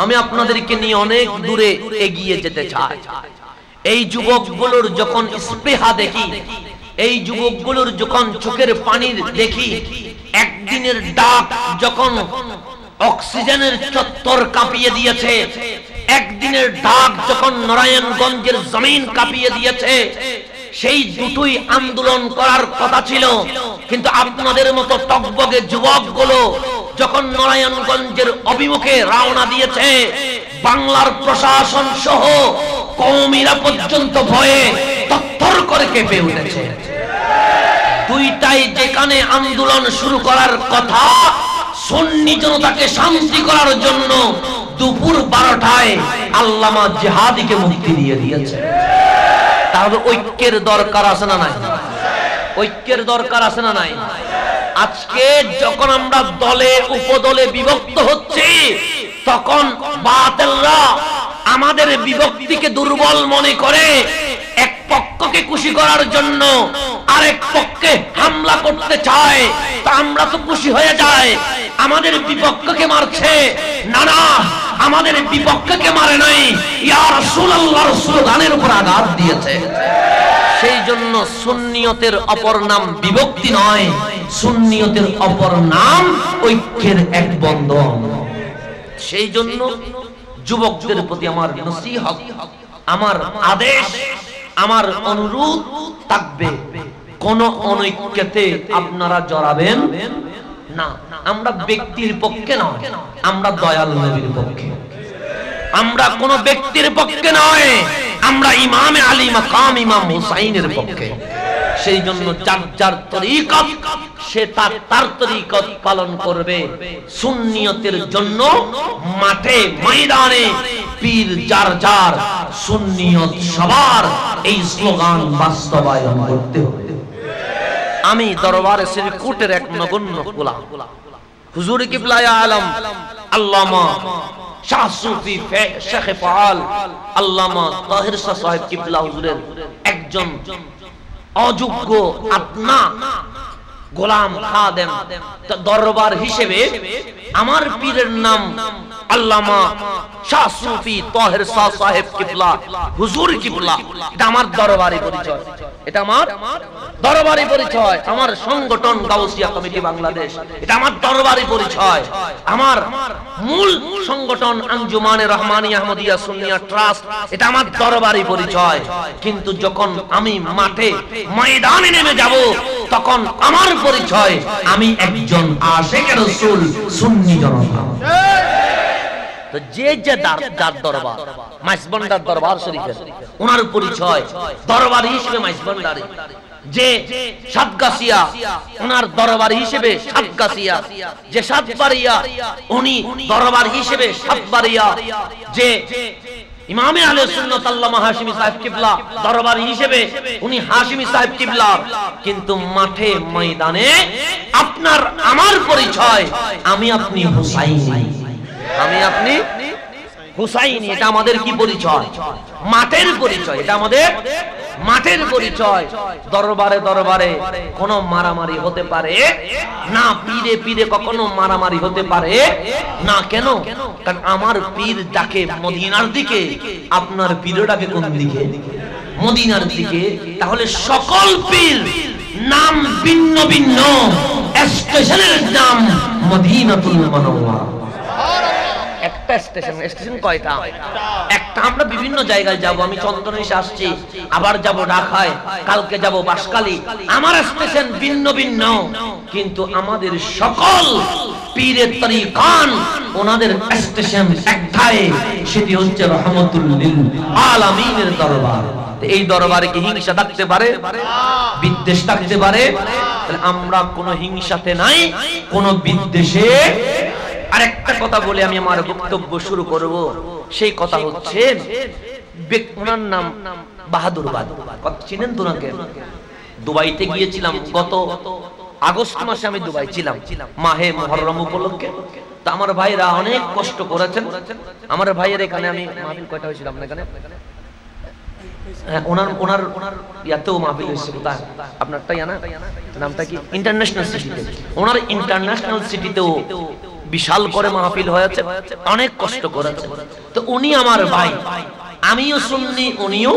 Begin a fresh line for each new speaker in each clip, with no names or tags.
আমি আপনাদেরকে নিয়ে অনেক দূরে এগিয়ে যেতে চাই। এই যুবকগুলোর যখন স্পৃহা দেখি, এই যুবকগুলোর যখন চোখের পানির দেখি, একদিনের ডাক যখন অক্সিজেনের চত্বর কাঁপিয়ে দিয়েছে, একদিনের ডাক যখন নারায়ণগঞ্জের জমিন কাঁপিয়ে দিয়েছে, সেই দুটোই আন্দোলন করার কথা ছিল। কিন্তু আপনাদের মতো টকবগে যুবকগুলো যখন নারায়ণগঞ্জের অভিমুখে রওনা দিয়েছে, বাংলার প্রশাসন সহ কওমিরা পর্যন্ত ভয়ে তত্তর করে কেঁপে উঠেছে। দুইটাই যেখানে আন্দোলন শুরু করার কথা, সুন্নি জনতাকে শান্তি করার জন্য দুপুর 12টায় আল্লামা জিহাদিকে মুক্তি দিয়ে দিয়েছে। তাহলে ঐক্যের দরকার আছে না নাই? ঐক্যের দরকার আছে না নাই? আজকে যখন আমরা দলে উপদলে বিভক্ত হচ্ছি, তখন বাতিলরা আমাদের বিভক্তিকে দুর্বল মনে করে এক পক্ষকে খুশি করার জন্য আরেক পক্ষে হামলা করতে চায়। তা আমরা তো খুশি হয়ে যাই, আমাদের বিপক্ষকে মারছে। না না, আমাদের বিপক্ষকে মারে নাই, ইয়া রাসূলুল্লাহর স্লোগানের উপর আঘাত দিয়েছে। সেই জন্য সুন্নিয়তের অপর নাম বিভক্তি নয়, সুন্নিয়তের অপর নাম ঐক্যের এক বন্ধন। সেই জন্য যুবকদের প্রতি আমার নসিহত, আমার আদেশ, আমার অনুরোধ থাকবে, কোন অনৈক্যতে আপনারা জড়াবেন না। আমরা ব্যক্তির পক্ষে নয়, আমরা দয়াল নবীর পক্ষে। আমরা কোন ব্যক্তির পক্ষে নয়, আমরা ইমামে আলী মাকাম ইমাম হুসাইনের পক্ষে। সেই জন্য যার যার তরিকত সে তার তরিকত পালন করবে। সুন্নিয়তের জন্য মাঠে ময়দানে পীর যার যার, সুন্নিয়ত সবার, এই স্লোগান বাস্তবায়ন করতে হবে। আমি দরবারে শ্রীকুটের এক নগণ্য গোলাম, হুজুর কিবলায়ে আলম আল্লামা শাহ সুফি শেখ ফাআল আল্লামা তাহির শাহ সাহেব কিবলা হুজুরের একজন অযোগ্য আপনা গোলাম খাদেম দরবার হিসেবে আমার পীরের নাম আল্লামা শাহ সুফি তাহির শাহ সাহেব কিবলা হুজুর কিবলা। এটা আমার দরবারি পরিচয়, এটা আমার দরবারি পরিচয়। আমার সংগঠন গাউসিয়া কমিটি বাংলাদেশ, এটা আমার দরবারি পরিচয়। আমার মূল সংগঠন আঞ্জুমানে রহমানিয়া আহমদিয়া সুন্নিয়া ট্রাস্ট, এটা আমার দরবারি পরিচয়। কিন্তু যখন আমি মাঠে ময়দানে নেমে যাব, তখন আমার পরিচয় আমি একজন আশিক রাসূল সুন্নি জনতা। তো যে যে যার দরবার, মাইজবান্ডার দরবার শরীফের ওনার পরিচয় দরবারি হিসেবে মাইজবান্ডারি, যে সাতগাছিয়া ওনার দরবার হিসেবে সাতগাছিয়া, যে সাতবাড়িয়া উনি দরবার হিসেবে সাতবাড়িয়া, যে ইমামে আহলে সুন্নাত আল্লামা হাশিমি সাহেব কিবলা দরবার হিসেবে উনি হাশিমি সাহেব কিবলা। কিন্তু মাঠে ময়দানে আপনার আমার পরিচয় আমি আপনি হুসাইনি, আমি আপনি হুসাইনি। এটা আমাদের কি পরিচয়? মাঠের পরিচয়, এটা আমাদের মাঠের পরিচয়। দরবারে দরবারে কোনো মারামারি হতে পারে না, পীরে পীরে কখনো মারামারি হতে পারে না। কেন? কারণ আমার পীর ডাকে মদিনার দিকে, আপনার পীর ডাকে কোন দিকে? মদিনার দিকে। তাহলে সকল পীর নাম ভিন্ন ভিন্ন, স্টেশনের নাম মদিনাতুল মুনাওয়ারা। একটা স্টেশন, স্টেশন কয়টা? একটা। আমরা বিভিন্ন জায়গায় যাব, আমি চন্দনেশে আসছি, আবার যাব ঢাকায়, কালকে যাব বাঁশখালী। আমার স্টেশন ভিন্ন ভিন্ন, কিন্তু আমাদের সকল পীরের তরিকান ওনাদের স্টেশন একটাই, সেটি হচ্ছে রহমতুল লিল আলামিনের দরবার। এই দরবারে কি হিংসা থাকতে পারে? বিদ্বেষ থাকতে পারে? আমরা কোনো হিংসাতে নাই, কোনো বিদ্বেষে। আরেকটা কথা বলে আমি আমার বক্তব্য শুরু করব। সেই কথা হচ্ছে, ওনার নাম বাহাদুর বাদু, চিনেন তো নাকি? দুবাইতে গিয়েছিলাম গত আগস্ট মাসে, আমি দুবাই ছিলাম মাহে মুহররম উপলক্ষে। তো আমার ভাইরা অনেক কষ্ট করেছেন। আমার ভাইয়ের এখানে আমি মাহফিল কয়টা হয়েছিল আপনার এখানে? ওনার ওনার ইয়াতেও মাহফিল হয়েছে, কোথায় আপনারটা জানা নামটা কি, ইন্টারন্যাশনাল সিটিতে। ওনার ইন্টারন্যাশনাল সিটিতেও বিশাল করে মাহফিল হয়েছে, অনেক কষ্ট করেছে। তো উনি আমার ভাই, আমিও সুন্নি উনিও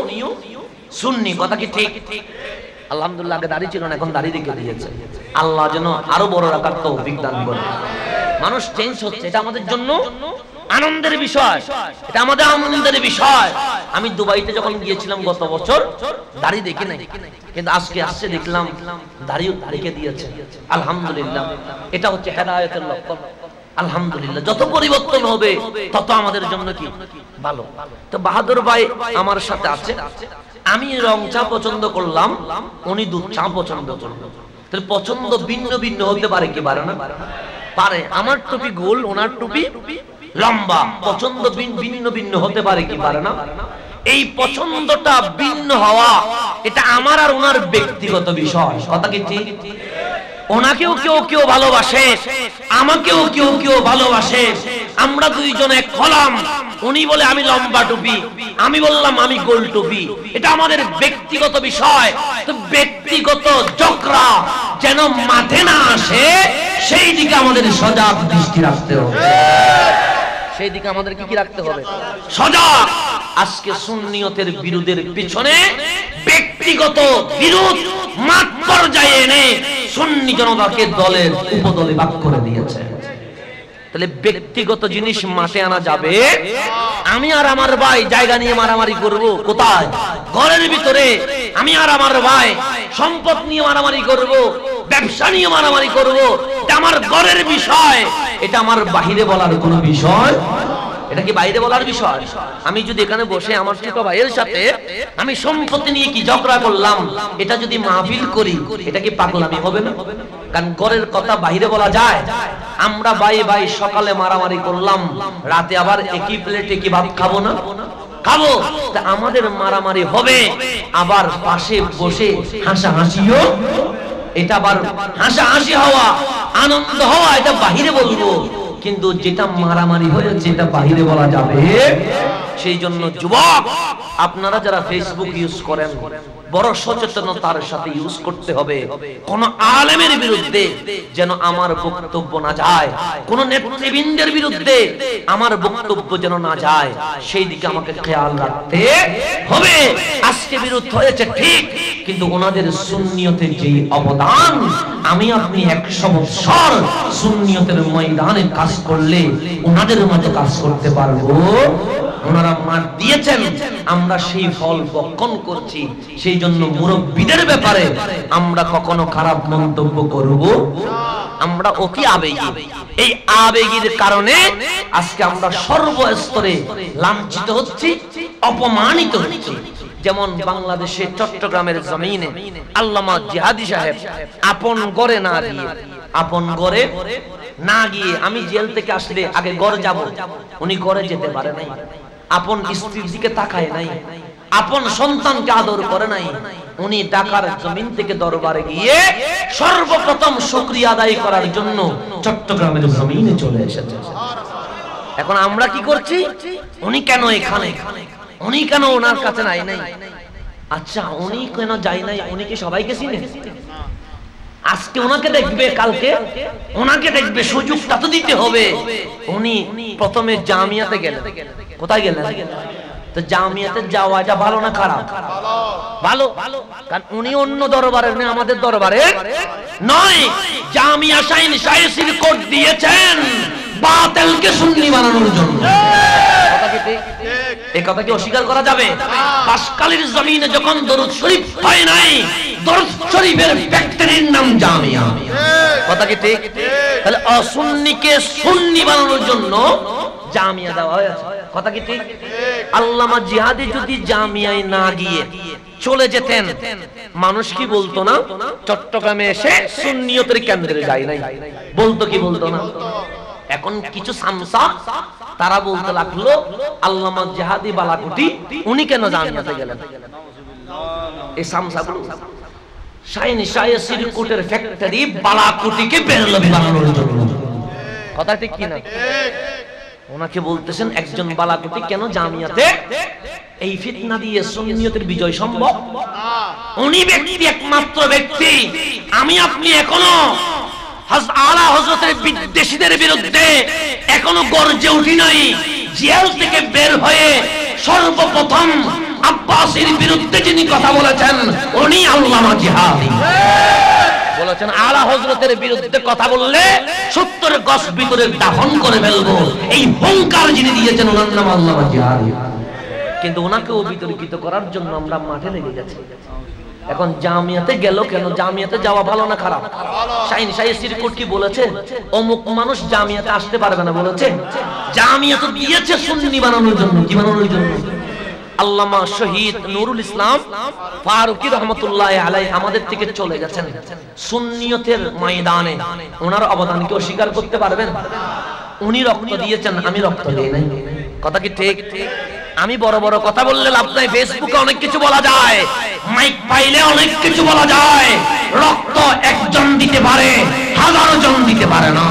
সুন্নি, কথা কি ঠিক? আলহামদুলিল্লাহ, আগে দাড়ি ছিল না, এখন দাড়ি রেখে দিয়েছে। আল্লাহ যেন আরো বড় রাখার তৌফিক দান করে। মানুষ চেঞ্জ হচ্ছে, এটা আমাদের জন্য আনন্দের বিষয়, এটা আমাদের আনন্দের বিষয়। আমি দুবাইতে যখন গিয়েছিলাম গত বছর, দাড়ি দেখি নাই, কিন্তু আজকে আসছে দেখলাম দাড়িও রেখে দিয়েছে। আলহামদুলিল্লাহ, এটা হচ্ছে হেদায়েতের লক্ষণ। আলহামদুলিল্লাহ, যত পরিবর্তন হবে তত আমাদের জন্য কি ভালো। তো বাহাদুর ভাই আমার সাথে আছে, আমি রং চা পছন্দ করলাম, উনি দুধ চা পছন্দ করলেন। তাহলে পছন্দ ভিন্ন ভিন্ন হতে পারে কি পারে না? পারে। আমার টুপি গোল, ওনার টুপি লম্বা, পছন্দ ভিন্ন ভিন্ন হতে পারে কি পারে না? এই পছন্দটা ভিন্ন হওয়া, এটা আমার আর ওনার ব্যক্তিগত বিষয়, কথা কি ঠিক? ওনাকেও কেউ কেউ ভালোবাসে, আমাকেও কেউ কেউ ভালোবাসে, আমরা দুইজন এক হলাম। উনি বলে আমি লম্বা টুপি, আমি বললাম আমি গোল টুপি, এটা আমাদের ব্যক্তিগত বিষয়। তো ব্যক্তিগত ঝগড়া যেন মাঠে না আসে, সেই দিকে আমাদের সজাগ দৃষ্টি রাখতে হবে। সেই দিকে আমাদের কি রাখতে হবে? সজাগ। আজকে সুন্নিয়তের বিরোধের পিছনে ব্যক্তিগত বিরোধ মাঠ পর্যায়ে এনে সুন্নি জনতাকে দলের উপদলে ভাগ করে দিয়েছে। তাহলে ব্যক্তিগত জিনিস মাঠে আনা যাবে। আমি আর আমার ভাই জায়গা নিয়ে মারামারি করব, কোথায়? ঘরের ভিতরে। আমি আর আমার ভাই সম্পদ নিয়ে মারামারি করব, ব্যবসা নিয়ে মারামারি করব, এটা আমার ঘরের বিষয়, এটা আমার বাহিরে বলার কোনো বিষয়। এটা কি বাইরে বলার বিষয়? আমি যদি এখানে বসে আমার ছোট ভাইয়ের সাথে আমি সম্পত্তি নিয়ে কি ঝগড়া করলাম, এটা যদি মাহফিল করি, এটা কি পাগলামি হবে না? কারণ ঘরের কথা বাইরে বলা যায়। আমরা ভাই ভাই সকালে মারামারি করলাম, রাতে আবার একই প্লেটে কি ভাত খাবো না? খাবো। তা আমাদের মারামারি হবে, আবার পাশে বসে হাসাহাসিও, এটা আবার হাসাহাসি হওয়া, আনন্দ হওয়া, এটা বাহিরে বলবো। কিন্তু যেটা মারামারি হয়েছে এটা বাহিরে বলা যাবে। সেই জন্য যুবক, আপনারা যারা ফেসবুক ইউজ করেন, বড় সচেতনতার সাথে ইউজ করতে হবে। কোন আলেমের বিরুদ্ধে যেন আমার বক্তব্য না যায়, কোন নেতৃবৃন্দের বিরুদ্ধে আমার বক্তব্য যেন না যায়, সেই দিকে আমাকে খেয়াল রাখতে হবে। আজকে বিরোধ হয়েছে ঠিক, কিন্তু ওনাদের সুন্নিয়তের যে অবদান, আমি আপনি 100 বছর সুন্নিয়তের ময়দানে কাজ করলে ওনাদের মতো কাজ করতে পারবো। ওনারা মাঠ দিয়েছেন, আমরা সেই ফল ভক্ষণ করছি। সেই জন্য মুরব্বীদের ব্যাপারে আমরা কখনো খারাপ মন্তব্য করব? আমরা অতি আবেগী, এই আবেগের কারণে আজকে আমরা সর্বস্তরে লাঞ্ছিত হচ্ছি, অপমানিত হচ্ছি। যেমন বাংলাদেশে চট্টগ্রামের জমিনে আল্লামা জিহাদি সাহেব আপন ঘরে না গিয়ে, আপন ঘরে না গিয়ে, আমি জেল থেকে আসলে আগে ঘরে যাব, উনি ঘরে যেতে পারে নাই। আপন স্ত্রীর দিকে তাকায় নাই, আপন সন্তানকে আদর করে নাই। উনি ঢাকার জমিন থেকে দরবারে গিয়ে সর্বপ্রথম শুকরিয়া আদায় করার জন্য চট্টগ্রামের জমিনে চলে এসেছে। এখন আমরা কি করছি? উনি কেন এখানে, উনি কেন ওনার কাছে নাই নাই? আচ্ছা, উনি কেন যাই নাই? উনি কি সবাইকে চিনেন? আজকে ওনাকে দেখবে, কালকে ওনাকে দেখবে, সুযোগটা তো দিতে হবে। উনি প্রথমে জামিয়াতে গেলেন। কোথায় গেলেন? তো জামিয়াতে যাওয়াটা ভালো না খারাপ? ভালো। কারণ উনি অন্য দরবারের না, আমাদের দরবারে নয়। জামিয়া শাইন শাইসির কোড দিয়েছেন বাতিলকে সুন্নি বানানোর জন্য। কথা কি ঠিক? এই কথা কি অস্বীকার করা যাবে? পাশকালীর জমিনে যখন দরুদ শরীফ হয় নাই, দরুদ শরীফের ফ্যাক্টরির নাম জামিয়া। কথা কি ঠিক? তাহলে অসুন্নিকে সুন্নি বানানোর জন্য জামিয়া দেওয়া হয়েছে। কথা কি ঠিক? আল্লামা জিহাদি যদি জামিয়ায় না গিয়ে চলে যেতেন, মানুষ কি বলতো না চট্টগ্রামে এসে সুন্নিয়তের কেন্দ্রে যায় নাই? বলতো কি বলতো না? এখন কিছু সামসা তারা বলতে লাগলো আল্লামা জিহাদি বালাকুটি উনি কেন জামিয়াতে গেলেন? এই সামসাগুলো শাইন শাইসির কোটের ফ্যাক্টরি বালাকুটিকে বেরলভি বানানোর জন্য। কথা ঠিক কি না? ওনাকে বলতেছেন একজন বালাকুটি কেন জামিয়াতে এই ফিতনা দিয়ে সুন্নিয়তের বিজয় সম্ভব? উনি ব্যক্তি একমাত্র ব্যক্তি, আমি আপনি এখনো আলা হযরতের বিদ্বেষীদের বিরুদ্ধে এখনো গর্জে উঠি নাই। জেল থেকে বের হয়ে সর্বপ্রথম আব্বাসীর বিরুদ্ধে যিনি কথা বলেছেন উনি আল্লামা জিহাদি বলেছেন, আলা হযরতের বিরুদ্ধে কথা বললে 70 গজ ভিতরে দাফন করে ফেলবো, এই হুঙ্কার যিনি দিয়েছেন ওনার নাম আল্লামা জিহাদি। কিন্তু ওনাকেও বিতর্কিত করার জন্য আমরা মাঠে লেগে গেছি। এখন জামিয়াতে গেল কেন? জামিয়াতে যাওয়া ভালো না খারাপ? শাহিন শাহী সিরকুট কি বলেছে অমুক মানুষ জামিয়াতে আসতে পারবে না? বলেছে? জামিয়াতে দিয়েছে সুন্নি বানানোর জন্য। কি বানানোর জন্য? আল্লামা শহীদ নুরুল ইসলাম ফারুকী রহমতুল্লাহ আলাইহি আমাদের থেকে চলে গেছেন সুন্নিয়তের ময়দানে। ওনার অবদান কি অস্বীকার করতে পারবেন? উনি রক্ত দিয়েছেন, আমি রক্ত দিই নাই। কথা কি ঠিক? আমি বড় বড় কথা বললে লাভ নাই। ফেসবুকে অনেক কিছু বলা যায়, মাইক পাইলে অনেক কিছু বলা যায়। রক্ত একজন দিতে পারে, 1000 জন দিতে পারে না।